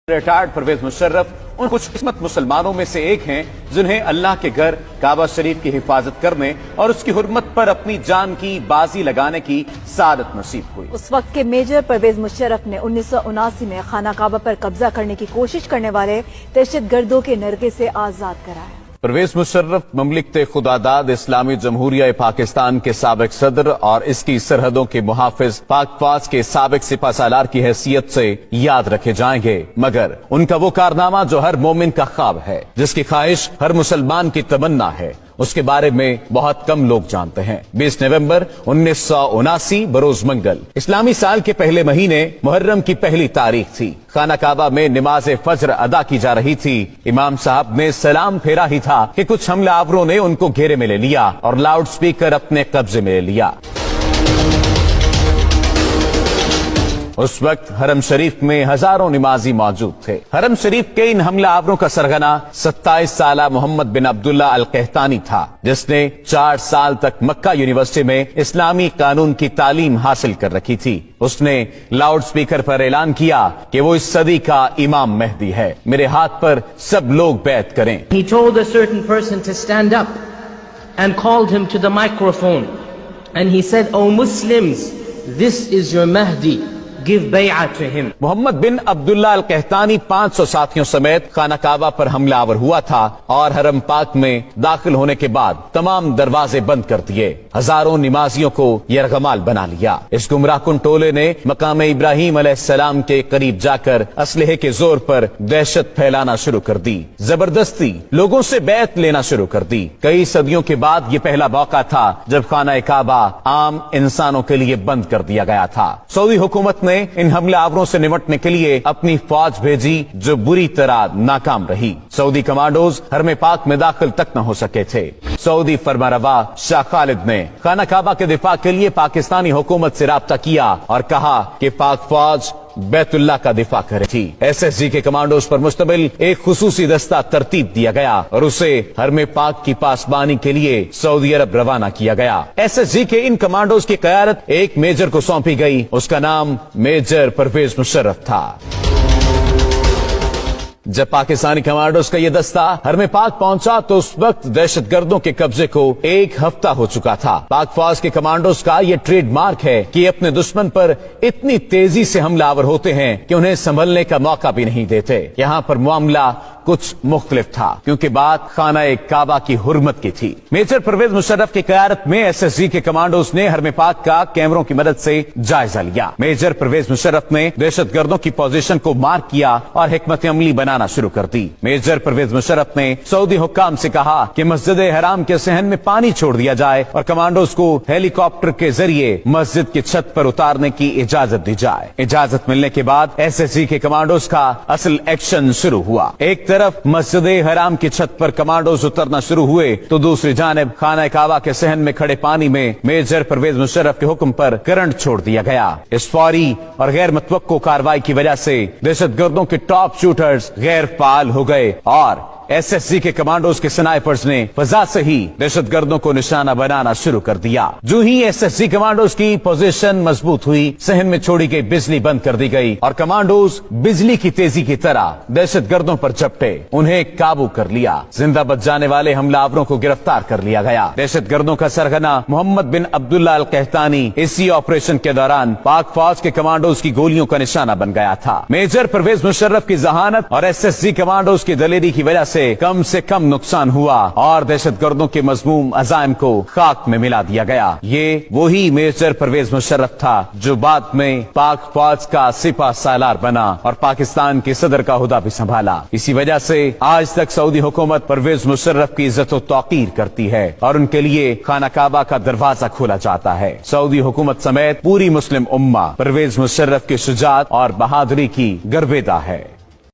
Retired Pervez Musharraf ان کچھ قسمت مسلمانوں میں سے ایک ہیں جنہیں اللہ کے گھر کعبہ شریف کی حفاظت کرنے اور اس کی حرمت پر اپنی جان کی بازی لگانے کی سعادت نصیب ہوئی۔ اس وقت کے میجر پرویز مشرف نے 1979 میں خانہ کعبہ پر قبضہ کرنے کی کوشش کرنے والے دہشت گردوں کے نرغے سے آزاد کرایا۔ پرویز مشرف مملکت خداداد اسلامی جمہوریہ پاکستان کے سابق صدر اور اس کی سرحدوں کے محافظ پاک فوج کے سابق سپہ سالار کی حیثیت سے یاد رکھے جائیں گے، مگر ان کا وہ کارنامہ جو ہر مومن کا خواب ہے، جس کی خواہش ہر مسلمان کی تمنا ہے، اس کے بارے میں بہت کم لوگ جانتے ہیں۔ 20 نومبر 1979 بروز منگل اسلامی سال کے پہلے مہینے محرم کی پہلی تاریخ تھی۔ خانہ کعبہ میں نماز فجر ادا کی جا رہی تھی۔ امام صاحب نے سلام پھیرا ہی تھا کہ کچھ حملہ آوروں نے ان کو گھیرے میں لے لیا اور لاؤڈ سپیکر اپنے قبضے میں لے لیا۔ اس وقت حرم شریف میں ہزاروں نمازی موجود تھے۔ حرم شریف کے ان حملہ آوروں کا سرغنہ 27 سالہ محمد بن عبداللہ القحطانی تھا، جس نے 4 سال تک مکہ یونیورسٹی میں اسلامی قانون کی تعلیم حاصل کر رکھی تھی۔ اس نے لاؤڈ سپیکر پر اعلان کیا کہ وہ اس صدی کا امام مہدی ہے، میرے ہاتھ پر سب لوگ بیعت کریں۔ He told a certain person to stand up and called him to the microphone and he said, "Oh Muslims, this is your Mahdi. Give bay'ah to him." Muhammad bin Abdullah al Qahtani 500 ساتھیوں سمیت خانہ کعبہ پر حملہ آور ہوا تھا اور حرم پاک میں داخل ہونے کے بعد تمام دروازے بند کر دیے۔ ہزاروں نمازیوں کو یرغمال بنا لیا۔ اس گمراہ کن ٹولے نے مقام ابراہیم علیہ السلام کے قریب جا کر اسلحے کے زور پر دہشت پھیلانا شروع کر دی، زبردستی لوگوں سے بیعت لینا شروع کر دی۔ کئی صدیوں کے بعد یہ پہلا موقع تھا جب خانہ کعبہ عام انسانوں کے لیے بند کر دیا گیا تھا۔ سعودی حکومت نے ان حملہ آوروں سے نمٹنے کے لیے اپنی فوج بھیجی جو بری طرح ناکام رہی۔ سعودی کمانڈوز حرم پاک میں داخل تک نہ ہو سکے تھے۔ سعودی فرمانروا شاہ خالد نے خانہ کعبہ کے دفاع کے لیے پاکستانی حکومت سے رابطہ کیا اور کہا کہ پاک فوج بیت اللہ کا دفاع کرے تھی۔ SSG کے کمانڈوز پر مشتمل ایک خصوصی دستہ ترتیب دیا گیا اور اسے حرم پاک کی پاسبانی کے لیے سعودی عرب روانہ کیا گیا۔ SSG کے ان کمانڈوز کی قیادت ایک میجر کو سونپی گئی، اس کا نام میجر پرویز مشرف تھا۔ جب پاکستانی کمانڈوز کا یہ دستہ حرم پاک پہنچا تو اس وقت دہشت گردوں کے قبضے کو 1 ہفتہ ہو چکا تھا۔ پاک فوج کے کمانڈوز کا یہ ٹریڈ مارک ہے کہ اپنے دشمن پر اتنی تیزی سے حملہ آور ہوتے ہیں کہ انہیں سنبھلنے کا موقع بھی نہیں دیتے۔ یہاں پر معاملہ کچھ مختلف تھا کیونکہ بات خانہ کعبہ کی حرمت کی تھی۔ میجر پرویز مشرف کی قیادت میں SSG کے کمانڈوز نے حرم پاک کا کیمروں کی مدد سے جائزہ لیا۔ میجر پرویز مشرف نے دہشت گردوں کی پوزیشن کو مارک کیا اور حکمت عملی بنانا شروع کر دی۔ میجر پرویز مشرف نے سعودی حکام سے کہا کہ مسجد حرام کے صحن میں پانی چھوڑ دیا جائے اور کمانڈوز کو ہیلی کاپٹر کے ذریعے مسجد کی چھت پر اتارنے کی اجازت دی جائے۔ اجازت ملنے کے بعد SSG کے کمانڈوز کا اصل ایکشن شروع ہوا۔ ایک طرف مسجد حرام کی چھت پر کمانڈوز اترنا شروع ہوئے تو دوسری جانب خانہ کعبہ کے صحن میں کھڑے پانی میں میجر پرویز مشرف کے حکم پر کرنٹ چھوڑ دیا گیا۔ اس فوری اور غیر متوقع کارروائی کی وجہ سے دہشت گردوں کے ٹاپ شوٹرز غیر فعال ہو گئے اور SSG کے کمانڈوز کے سنائپرز نے فضا سے ہی دہشت گردوں کو نشانہ بنانا شروع کر دیا۔ جو ہی SSG کمانڈوز کی پوزیشن مضبوط ہوئی، صحن میں چھوڑی گئی بجلی بند کر دی گئی اور کمانڈوز بجلی کی تیزی کی طرح دہشت گردوں پر جھپٹے، انہیں قابو کر لیا۔ زندہ بچ جانے والے حملہ آوروں کو گرفتار کر لیا گیا۔ دہشت گردوں کا سرغنہ محمد بن عبداللہ القحطانی اسی آپریشن کے دوران پاک فوج کے کمانڈوز کی گولیوں کا نشانہ بن گیا تھا۔ میجر پرویز مشرف کی ذہانت اور SSG کمانڈوز کی دلیری کی وجہ سے کم نقصان ہوا اور دہشت گردوں کے مذموم عزائم کو خاک میں ملا دیا گیا۔ یہ وہی میجر پرویز مشرف تھا جو بعد میں پاک فوج کا سپہ سالار بنا اور پاکستان کے صدر کا عہدہ بھی سنبھالا۔ اسی وجہ سے آج تک سعودی حکومت پرویز مشرف کی عزت و توقیر کرتی ہے اور ان کے لیے خانہ کعبہ کا دروازہ کھولا جاتا ہے۔ سعودی حکومت سمیت پوری مسلم امہ پرویز مشرف کی شجاعت اور بہادری کی گرویدہ ہے۔